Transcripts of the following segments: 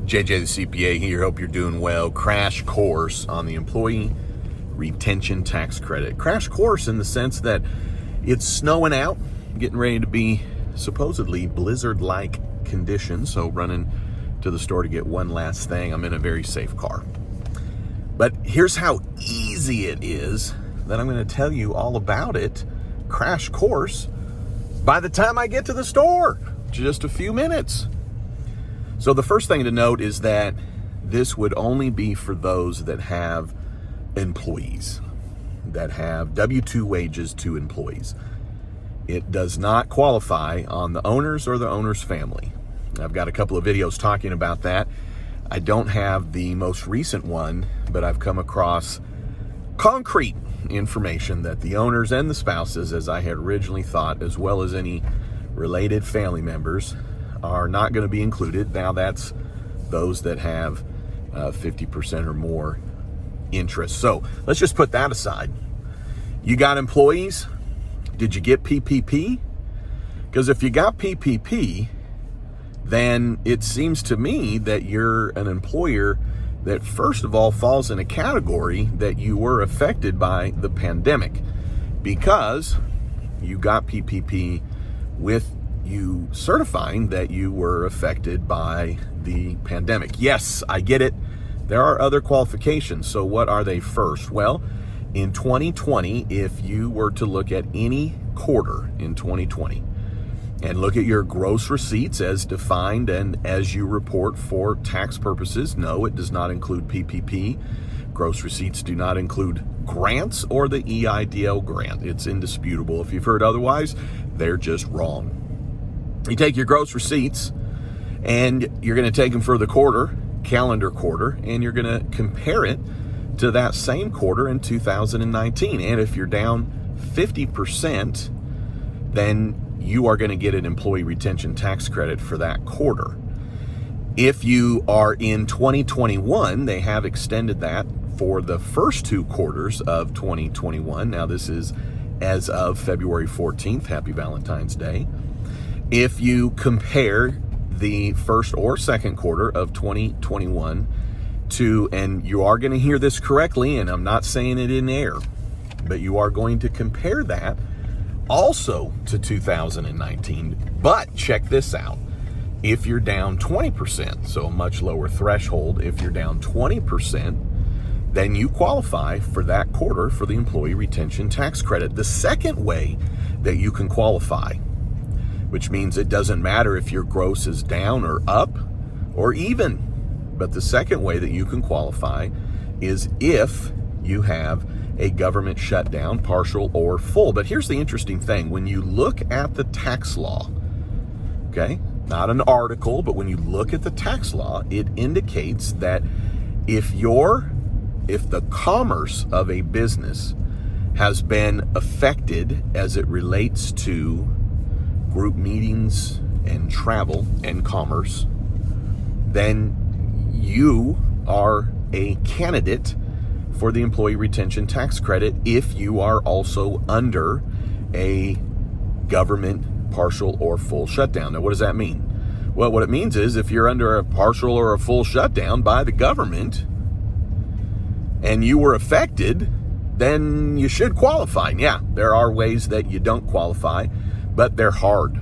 JJ the CPA here. Hope you're doing well. Crash course on the employee retention tax credit. Crash course in the sense that it's snowing out, getting ready to be supposedly blizzard-like conditions. So running to the store to get one last thing. I'm in a very safe car. But here's how easy it is that I'm going to tell you all about it. Crash course by the time I get to the store. Just a few minutes. So the first thing to note is that this would only be for those that have employees, that have W-2 wages to employees. It does not qualify on the owners or the owner's family. I've got a couple of videos talking about that. I don't have the most recent one, but I've come across concrete information that the owners and the spouses, as I had originally thought, as well as any related family members, are not going to be included. Now that's those that have 50% or more interest. So let's just put that aside. You got employees? Did you get PPP? Because if you got PPP, then it seems to me that you're an employer that first of all falls in a category that you were affected by the pandemic, because you got PPP with you certifying that you were affected by the pandemic. Yes, I get it. There are other qualifications. So what are they first? Well, in 2020, if you were to look at any quarter in 2020 and look at your gross receipts as defined and as you report for tax purposes, no, it does not include PPP. Gross receipts do not include grants or the EIDL grant. It's indisputable. If you've heard otherwise, they're just wrong. You take your gross receipts and you're going to take them for the quarter, calendar quarter, and you're going to compare it to that same quarter in 2019. And if you're down 50%, then you are going to get an employee retention tax credit for that quarter. If you are in 2021, they have extended that for the first two quarters of 2021. Now this is as of February 14th. Happy Valentine's Day. If you compare the first or second quarter of 2021 to, and you are going to hear this correctly, and I'm not saying it in air, but you are going to compare that also to 2019. But check this out. If you're down 20%, so a much lower threshold, if you're down 20%, then you qualify for that quarter for the employee retention tax credit. The second way that you can qualify, which means it doesn't matter if your gross is down or up or even, but the second way that you can qualify is if you have a government shutdown, partial or full. But here's the interesting thing. When you look at the tax law, okay, not an article, but when you look at the tax law, it indicates that if the commerce of a business has been affected as it relates to group meetings and travel and commerce, then you are a candidate for the employee retention tax credit if you are also under a government partial or full shutdown. Now, what does that mean? Well, what it means is if you're under a partial or a full shutdown by the government and you were affected, then you should qualify. Yeah, there are ways that you don't qualify, but they're hard.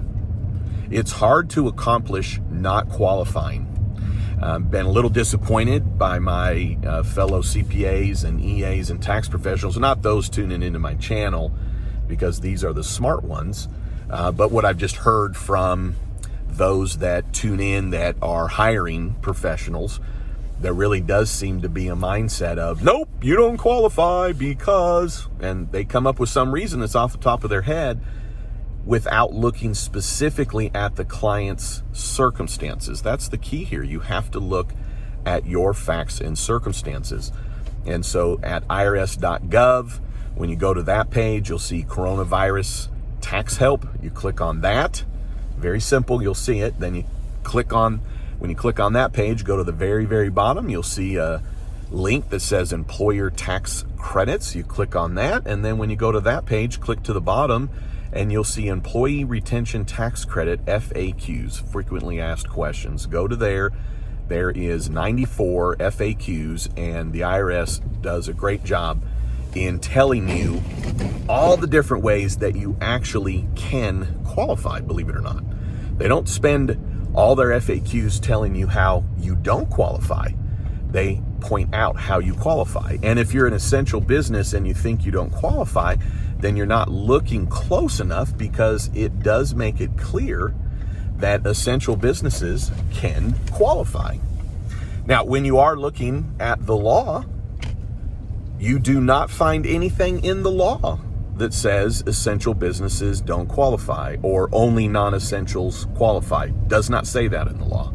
It's hard to accomplish not qualifying. Been a little disappointed by my fellow CPAs and EAs and tax professionals, not those tuning into my channel, because these are the smart ones, but what I've just heard from those that tune in that are hiring professionals, there really does seem to be a mindset of, nope, you don't qualify because, and they come up with some reason that's off the top of their head without looking specifically at the client's circumstances. That's the key here. You have to look at your facts and circumstances. And so at irs.gov, when you go to that page, you'll see coronavirus tax help. You click on that. Very simple. You'll see it. Then when you click on that page, go to the very, very bottom. You'll see a link that says employer tax credits. You click on that. And then when you go to that page, click to the bottom and you'll see employee retention tax credit FAQs, frequently asked questions. Go to there. there is 94 FAQs, and the IRS does a great job in telling you all the different ways that you actually can qualify, believe it or not. They don't spend all their FAQs telling you how you don't qualify. They point out how you qualify. And if you're an essential business and you think you don't qualify, then you're not looking close enough, because it does make it clear that essential businesses can qualify. Now, when you are looking at the law, you do not find anything in the law that says essential businesses don't qualify or only non-essentials qualify. Does not say that in the law.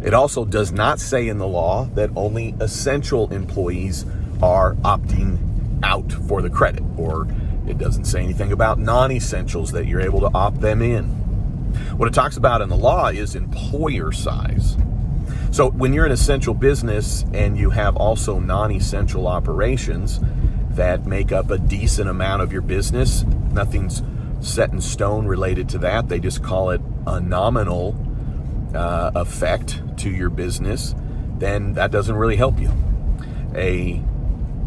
It also does not say in the law that only essential employees are opting out for the credit, or it doesn't say anything about non-essentials that you're able to opt them in. What it talks about in the law is employer size. So when you're an essential business and you have also non-essential operations that make up a decent amount of your business, nothing's set in stone related to that. They just call it a nominal effect to your business, then that doesn't really help you. A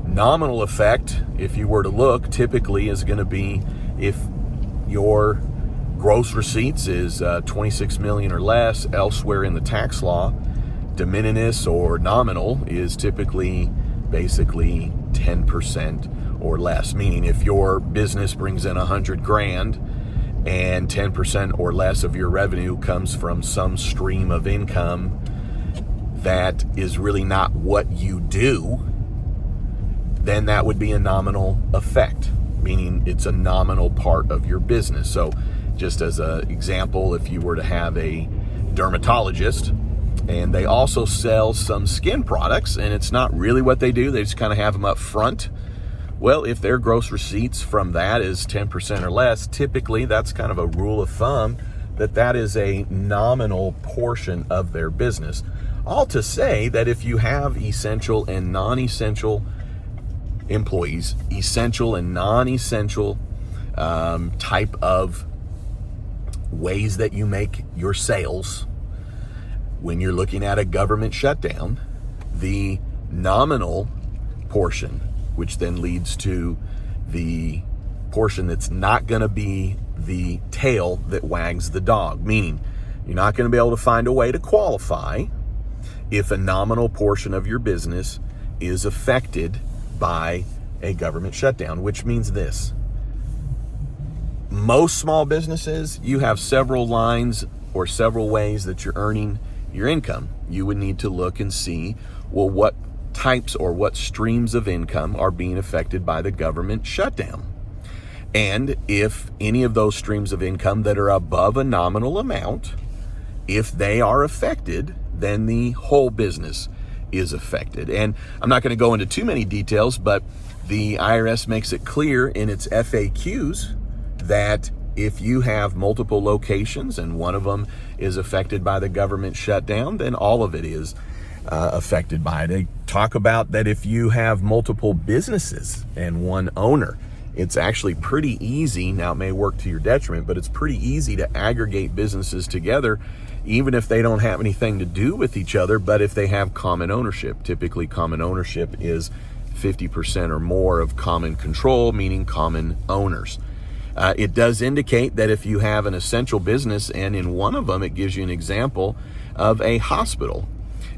nominal effect, if you were to look, typically is going to be if your gross receipts is 26 million or less elsewhere in the tax law. De minimis or nominal is typically basically 10% or less, meaning if your business brings in 100 grand and 10% or less of your revenue comes from some stream of income that is really not what you do, then that would be a nominal effect, meaning it's a nominal part of your business. So just as an example, if you were to have a dermatologist and they also sell some skin products and it's not really what they do, they just kind of have them up front. Well, if their gross receipts from that is 10% or less, typically that's kind of a rule of thumb that is a nominal portion of their business. All to say that if you have essential and non-essential employees, essential and non-essential type of ways that you make your sales, when you're looking at a government shutdown, the nominal portion, which then leads to the portion that's not going to be the tail that wags the dog, meaning you're not going to be able to find a way to qualify if a nominal portion of your business is affected by a government shutdown, which means this. Most small businesses, you have several lines or several ways that you're earning your income. You would need to look and see, well, what types or what streams of income are being affected by the government shutdown. And if any of those streams of income that are above a nominal amount, if they are affected, then the whole business is affected. And I'm not going to go into too many details, but the IRS makes it clear in its FAQs that if you have multiple locations and one of them is affected by the government shutdown, then all of it is affected by it. They talk about that if you have multiple businesses and one owner, it's actually pretty easy. Now, it may work to your detriment, but it's pretty easy to aggregate businesses together, even if they don't have anything to do with each other, but if they have common ownership. Typically, common ownership is 50% or more of common control, meaning common owners. It does indicate that if you have an essential business, and in one of them, it gives you an example of a hospital,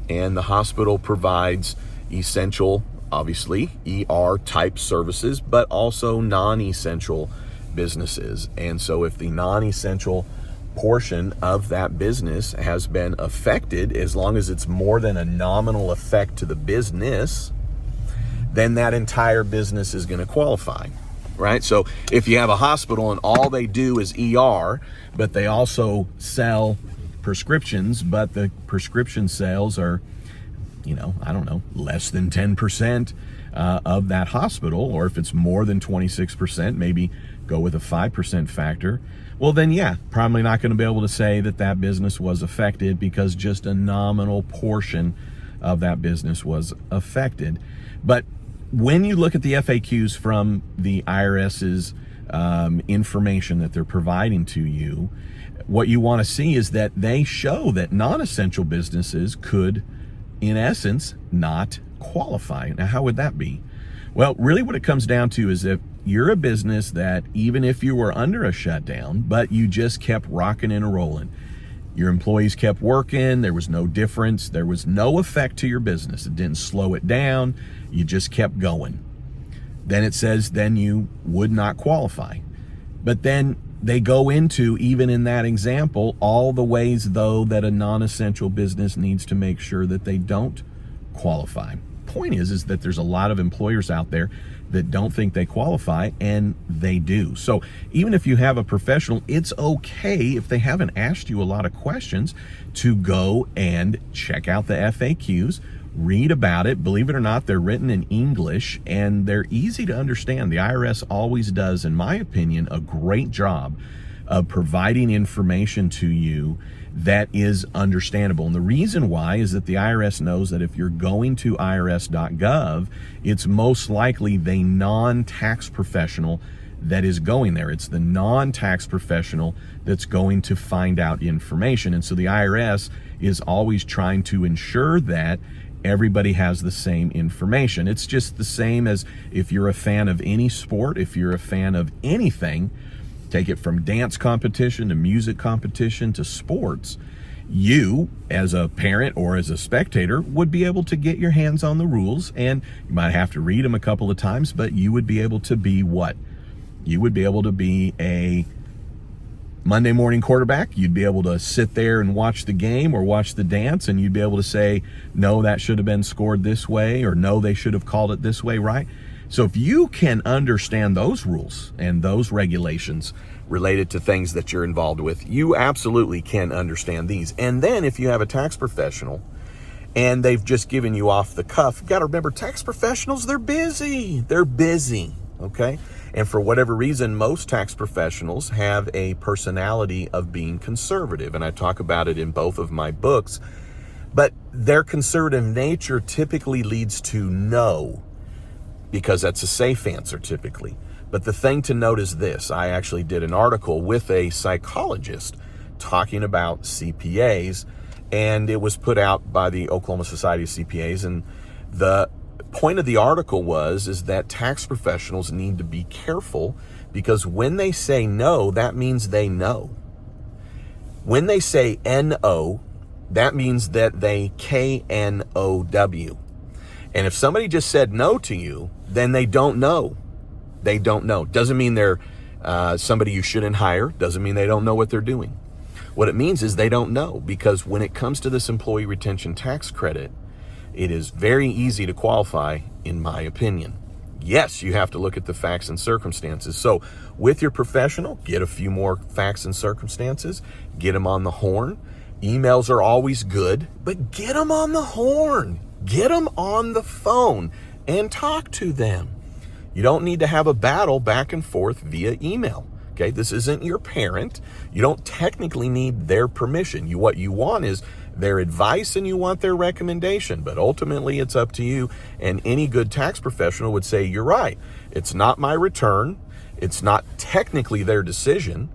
and the hospital provides essential, obviously, ER type services, but also non-essential businesses. And so if the non-essential portion of that business has been affected, as long as it's more than a nominal effect to the business, then that entire business is going to qualify. Right? So if you have a hospital and all they do is ER, but they also sell prescriptions, but the prescription sales are, less than 10% of that hospital, or if it's more than 26%, maybe go with a 5% factor. Well, then, probably not going to be able to say that business was affected because just a nominal portion of that business was affected. But when you look at the FAQs from the IRS's information that they're providing to you, what you want to see is that they show that non-essential businesses could, in essence, not qualify. Now, how would that be? Well, really what it comes down to is if you're a business that even if you were under a shutdown, but you just kept rocking and rolling, your employees kept working, there was no difference, there was no effect to your business, it didn't slow it down, you just kept going, then it says then you would not qualify. But then they go into, even in that example, all the ways though that a non-essential business needs to make sure that they don't qualify. Point is that there's a lot of employers out there that don't think they qualify, and they do. So even if you have a professional, it's okay if they haven't asked you a lot of questions to go and check out the FAQs, read about it. Believe it or not, they're written in English and they're easy to understand. The IRS always does, in my opinion, a great job of providing information to you that is understandable. And the reason why is that the IRS knows that if you're going to irs.gov, it's most likely the non-tax professional that is going there. It's the non-tax professional that's going to find out information. And so the IRS is always trying to ensure that everybody has the same information. It's just the same as if you're a fan of any sport, if you're a fan of anything, take it from dance competition to music competition to sports, you as a parent or as a spectator would be able to get your hands on the rules, and you might have to read them a couple of times, but you would be able to be what? You would be able to be a Monday morning quarterback. You'd be able to sit there and watch the game or watch the dance, and you'd be able to say, no, that should have been scored this way, or no, they should have called it this way, right? So if you can understand those rules and those regulations related to things that you're involved with, you absolutely can understand these. And then if you have a tax professional and they've just given you off the cuff, you got to remember, tax professionals, they're busy, okay? And for whatever reason, most tax professionals have a personality of being conservative, and I talk about it in both of my books, but their conservative nature typically leads to no, because that's a safe answer typically. But the thing to note is this: I actually did an article with a psychologist talking about CPAs, and it was put out by the Oklahoma Society of CPAs, and the point of the article is that tax professionals need to be careful, because when they say no, that means they know. When they say NO, that means that they KNOW. And if somebody just said no to you, then they don't know. They don't know. Doesn't mean they're somebody you shouldn't hire. Doesn't mean they don't know what they're doing. What it means is they don't know, because when it comes to this employee retention tax credit, it is very easy to qualify, in my opinion. Yes, you have to look at the facts and circumstances. So with your professional, get a few more facts and circumstances, get them on the horn. Emails are always good, but get them on the horn. Get them on the phone and talk to them. You don't need to have a battle back and forth via email. Okay, this isn't your parent. You don't technically need their permission. What you want is their advice, and you want their recommendation, but ultimately it's up to you. And any good tax professional would say, you're right, it's not my return, it's not technically their decision.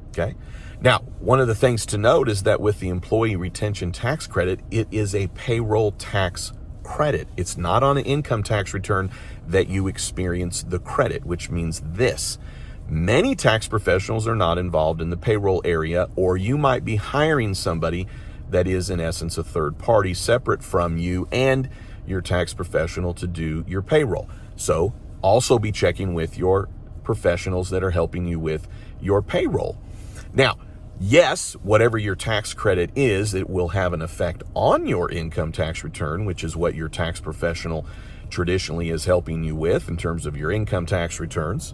Okay, now one of the things to note is that with the employee retention tax credit, it is a payroll tax credit. It's not on an income tax return that you experience the credit, which means this: many tax professionals are not involved in the payroll area, or you might be hiring somebody that is in essence a third party separate from you and your tax professional to do your payroll. So also be checking with your professionals that are helping you with your payroll. Now, yes, whatever your tax credit is, it will have an effect on your income tax return, which is what your tax professional traditionally is helping you with in terms of your income tax returns.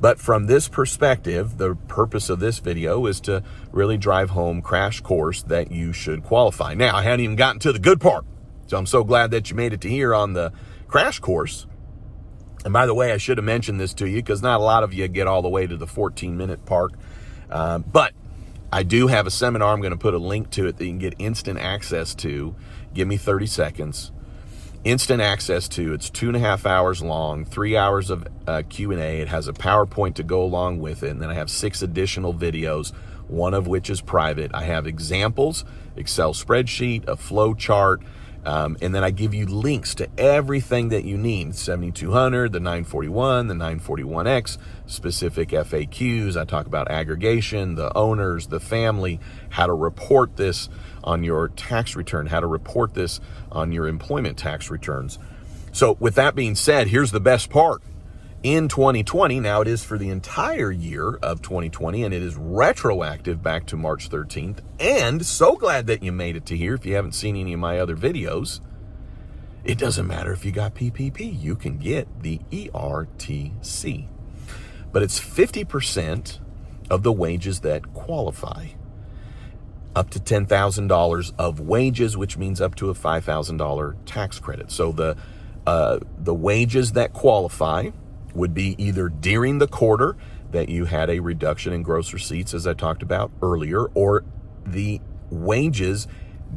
But from this perspective, the purpose of this video is to really drive home, crash course, that you should qualify. Now, I hadn't even gotten to the good part, so I'm so glad that you made it to here on the crash course. And by the way, I should have mentioned this to you, because not a lot of you get all the way to the 14-minute mark. But I do have a seminar. I'm going to put a link to it that you can get instant access to. Give me 30 seconds. Instant access to. It's 2.5 hours long, 3 hours of Q&A. It has a PowerPoint to go along with it, and then I have 6 additional videos, one of which is private. I have examples, Excel spreadsheet, a flow chart, and then I give you links to everything that you need. 7200, the 941, the 941X, specific FAQs. I talk about aggregation, the owners, the family, how to report this on your tax return, how to report this on your employment tax returns. So with that being said, here's the best part. In 2020, now it is for the entire year of 2020, and it is retroactive back to March 13th. And so glad that you made it to here. If you haven't seen any of my other videos, it doesn't matter if you got PPP, you can get the ERTC. But it's 50% of the wages that qualify. Up to $10,000 of wages, which means up to a $5,000 tax credit. So the wages that qualify would be either during the quarter that you had a reduction in gross receipts, as I talked about earlier, or the wages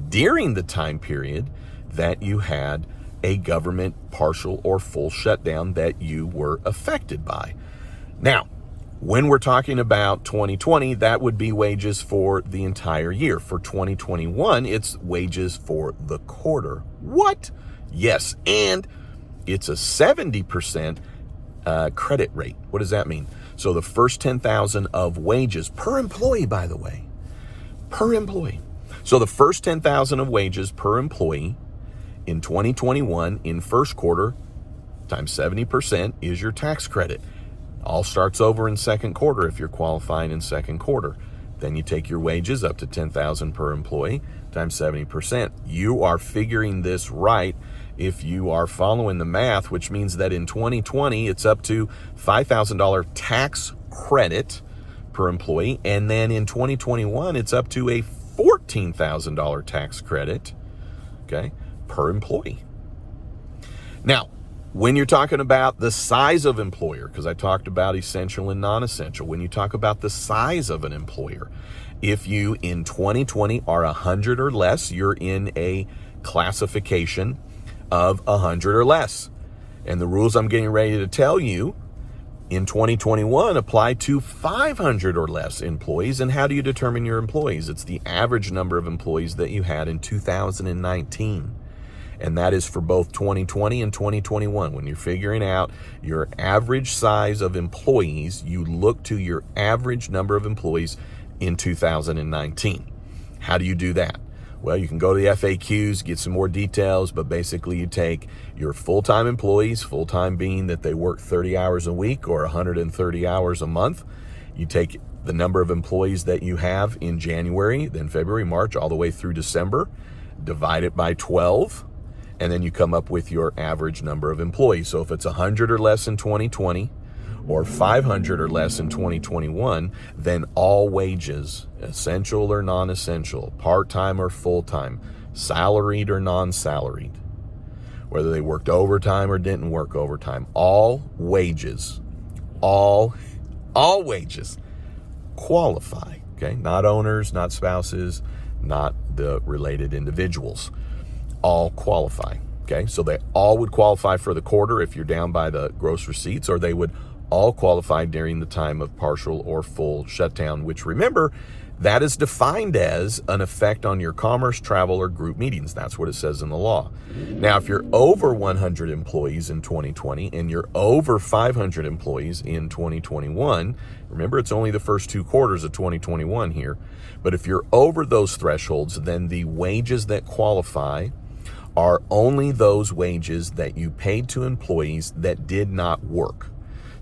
during the time period that you had a government partial or full shutdown that you were affected by. Now, when we're talking about 2020, that would be wages for the entire year. For 2021, it's wages for the quarter. What? Yes, and it's a 70% credit rate. What does that mean? So the first 10,000 of wages per employee, by the way, per employee. So the first 10,000 of wages per employee in 2021 in first quarter times 70% is your tax credit. All starts over in second quarter if you're qualifying in second quarter. Then you take your wages up to 10,000 per employee times 70%. You are figuring this right if you are following the math, which means that in 2020, it's up to $5,000 tax credit per employee. And then in 2021, it's up to a $14,000 tax credit, okay, per employee. Now, when you're talking about the size of employer, because I talked about essential and non-essential, when you talk about the size of an employer, if you in 2020 are 100 or less, you're in a classification of 100 or less. And the rules I'm getting ready to tell you in 2021 apply to 500 or less employees. And how do you determine your employees? It's the average number of employees that you had in 2019. And that is for both 2020 and 2021. When you're figuring out your average size of employees, you look to your average number of employees in 2019. How do you do that? Well, you can go to the FAQs, get some more details, but basically you take your full-time employees, full-time being that they work 30 hours a week or 130 hours a month. You take the number of employees that you have in January, then February, March, all the way through December, divide it by 12, and then you come up with your average number of employees. So if it's 100 or less in 2020 or 500 or less in 2021, then all wages, essential or non-essential, part-time or full-time, salaried or non-salaried, whether they worked overtime or didn't work overtime, all wages qualify, okay? Not owners, not spouses, not the related individuals. All qualify, okay? So they all would qualify for the quarter if you're down by the gross receipts, or they would all qualify during the time of partial or full shutdown, which, remember, that is defined as an effect on your commerce, travel, or group meetings. That's what it says in the law. Now, if you're over 100 employees in 2020 and you're over 500 employees in 2021, remember, it's only the first 2 quarters of 2021 here, but if you're over those thresholds, then the wages that qualify are only those wages that you paid to employees that did not work.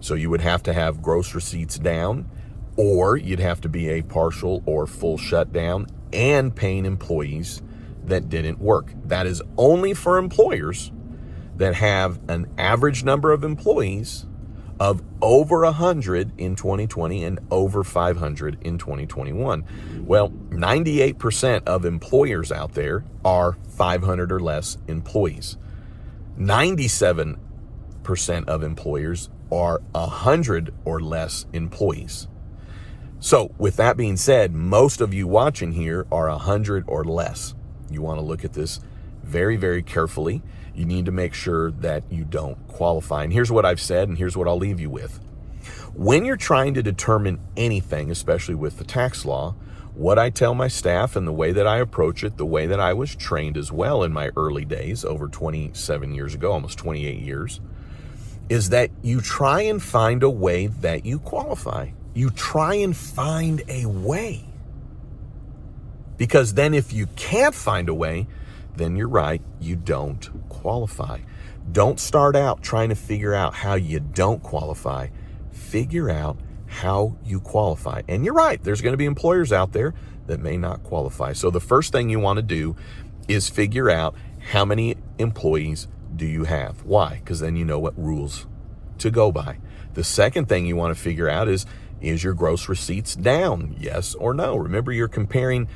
So you would have to have gross receipts down, or you'd have to be a partial or full shutdown and paying employees that didn't work. That is only for employers that have an average number of employees of over 100 in 2020 and over 500 in 2021. Well, 98% of employers out there are 500 or less employees. 97% of employers are 100 or less employees. So with that being said, most of you watching here are 100 or less. You want to look at this very, very carefully. You need to make sure that you don't qualify. And here's what I've said, and here's what I'll leave you with. When you're trying to determine anything, especially with the tax law, what I tell my staff and the way that I approach it, the way that I was trained as well in my early days, over 27 years ago, almost 28 years, is that you try and find a way that you qualify. You try and find a way. Because then if you can't find a way, then you're right, you don't qualify. Don't start out trying to figure out how you don't qualify. Figure out how you qualify. And you're right, there's going to be employers out there that may not qualify. So the first thing you want to do is figure out how many employees do you have. Why? Because then you know what rules to go by. The second thing you want to figure out is your gross receipts down? Yes or no? Remember, you're comparing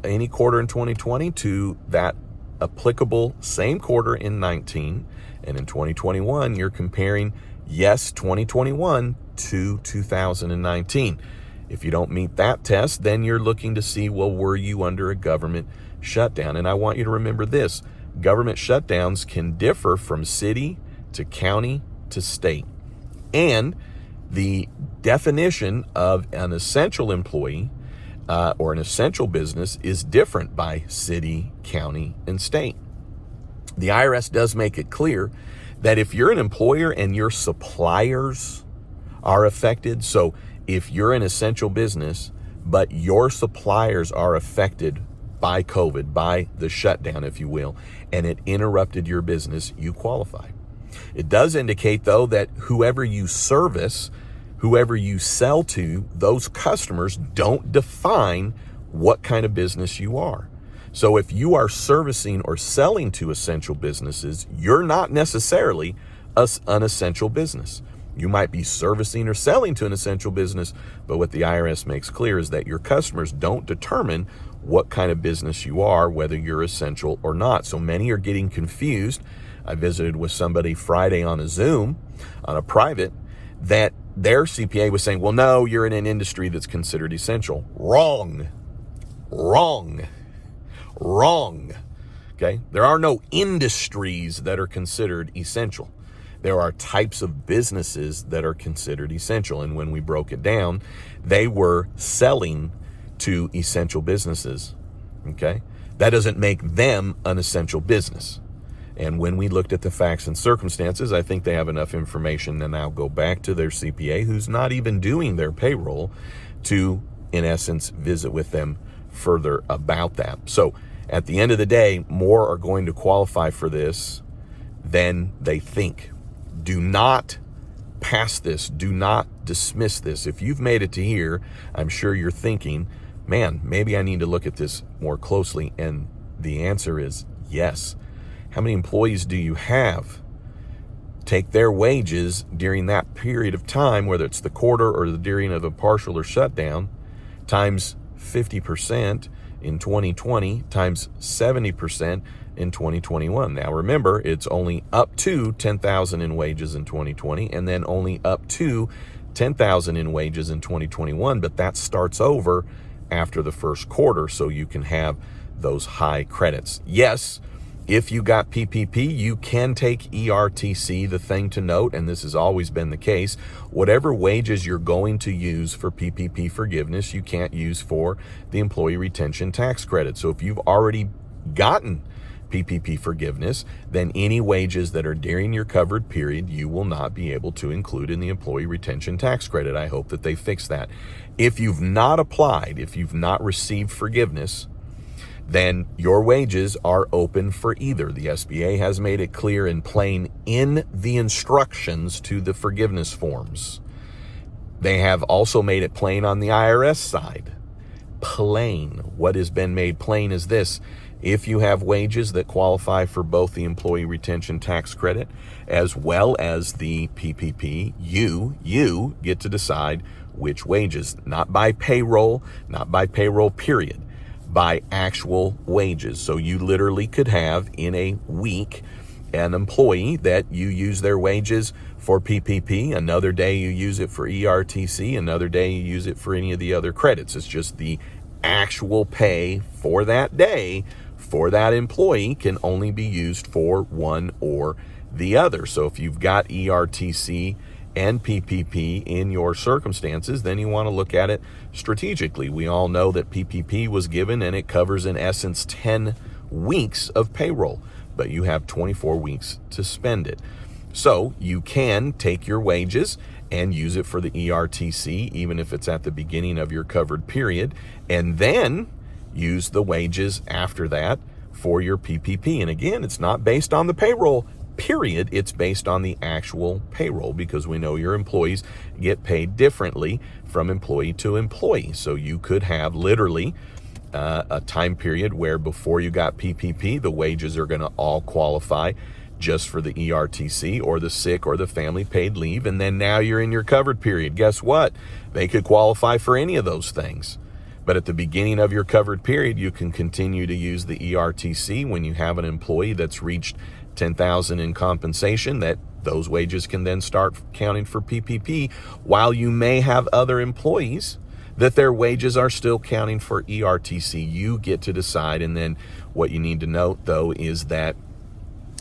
any quarter in 2020 to that applicable same quarter in 19. And in 2021, you're comparing 2021 to 2019. If you don't meet that test, then you're looking to see, well, were you under a government shutdown? And I want you to remember this. Government shutdowns can differ from city to county to state. And the definition of an essential employee or an essential business is different by city, county, and state. The IRS does make it clear that if you're an employer and your suppliers are affected, so if you're an essential business, but your suppliers are affected by COVID, by the shutdown, if you will, and it interrupted your business, you qualify. It does indicate, though, that whoever you service, whoever you sell to, those customers don't define what kind of business you are. So if you are servicing or selling to essential businesses, you're not necessarily an essential business. You might be servicing or selling to an essential business, but what the IRS makes clear is that your customers don't determine what kind of business you are, whether you're essential or not. So many are getting confused. I visited with somebody Friday on a Zoom, on a private, that their CPA was saying, well, no, you're in an industry that's considered essential. Wrong. Okay? There are no industries that are considered essential. There are types of businesses that are considered essential. And when we broke it down, they were selling to essential businesses. Okay? That doesn't make them an essential business. And when we looked at the facts and circumstances, I think they have enough information to now go back to their CPA, who's not even doing their payroll, to, in essence, visit with them further about that. So at the end of the day, more are going to qualify for this than they think. Do not pass this. Do not dismiss this. If you've made it to here, I'm sure you're thinking, man, maybe I need to look at this more closely. And the answer is yes. How many employees do you have? Take their wages during that period of time, whether it's the quarter or the during of a partial or shutdown, times 50% in 2020, times 70% in 2021. Now remember, it's only up to $10,000 in wages in 2020, and then only up to $10,000 in wages in 2021, but that starts over after the first quarter, so you can have those high credits. Yes, if you got PPP, you can take ERTC. The thing to note, and this has always been the case, whatever wages you're going to use for PPP forgiveness, you can't use for the employee retention tax credit. So if you've already gotten PPP forgiveness, then any wages that are during your covered period, you will not be able to include in the employee retention tax credit. I hope that they fix that. If you've not applied, if you've not received forgiveness, then your wages are open for either. The SBA has made it clear in plain in the instructions to the forgiveness forms. They have also made it plain on the IRS side. Plain. What has been made plain is this: if you have wages that qualify for both the employee retention tax credit as well as the PPP, you get to decide which wages, not by payroll period, by actual wages. So you literally could have in a week an employee that you use their wages for PPP, another day you use it for ERTC, another day you use it for any of the other credits. It's just the actual pay for that day for that employee can only be used for one or the other. So if you've got ERTC and PPP in your circumstances, then you want to look at it strategically. We all know that PPP was given and it covers in essence 10 weeks of payroll, but you have 24 weeks to spend it. So you can take your wages and use it for the ERTC, even if it's at the beginning of your covered period, and then use the wages after that for your PPP. And again, it's not based on the payroll period, it's based on the actual payroll, because we know your employees get paid differently from employee to employee. So you could have literally a time period where before you got PPP, the wages are going to all qualify just for the ERTC or the sick or the family paid leave. And then now you're in your covered period. Guess what? They could qualify for any of those things. But at the beginning of your covered period, you can continue to use the ERTC when you have an employee that's reached $10,000 in compensation, that those wages can then start counting for PPP, while you may have other employees that their wages are still counting for ERTC. You get to decide. And then what you need to note, though, is that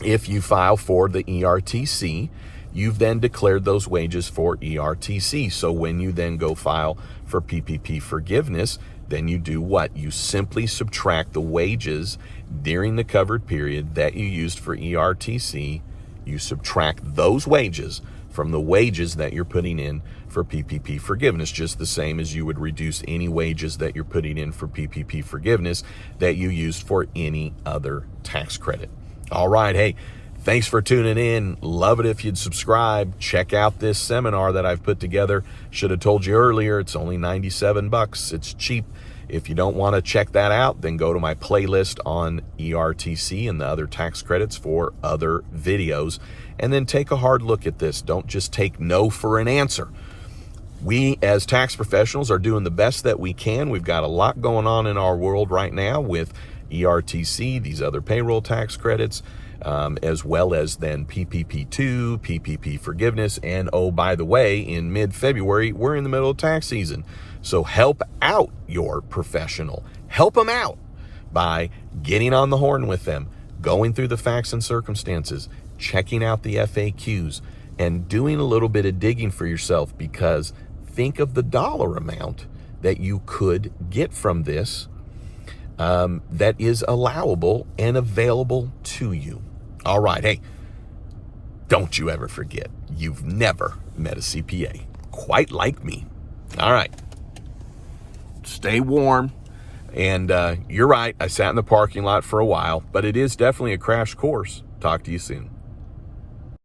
if you file for the ERTC, you've then declared those wages for ERTC. So when you then go file for PPP forgiveness, then you do what? You simply subtract the wages during the covered period that you used for ERTC. You subtract those wages from the wages that you're putting in for PPP forgiveness, just the same as you would reduce any wages that you're putting in for PPP forgiveness that you used for any other tax credit. All right, hey, thanks for tuning in. Love it if you'd subscribe. Check out this seminar that I've put together. Should have told you earlier, it's only $97. It's cheap. If you don't want to check that out, then go to my playlist on ERTC and the other tax credits for other videos, and then take a hard look at this. Don't just take no for an answer. We as tax professionals are doing the best that we can. We've got a lot going on in our world right now with ERTC, these other payroll tax credits, as well as then PPP2, PPP forgiveness. And oh, by the way, in mid-February, we're in the middle of tax season. So help out your professional. Help them out by getting on the horn with them, going through the facts and circumstances, checking out the FAQs, and doing a little bit of digging for yourself, because think of the dollar amount that you could get from this that is allowable and available to you. All right, hey, don't you ever forget, you've never met a CPA quite like me. All right, stay warm. And you're right, I sat in the parking lot for a while, but it is definitely a crash course. Talk to you soon.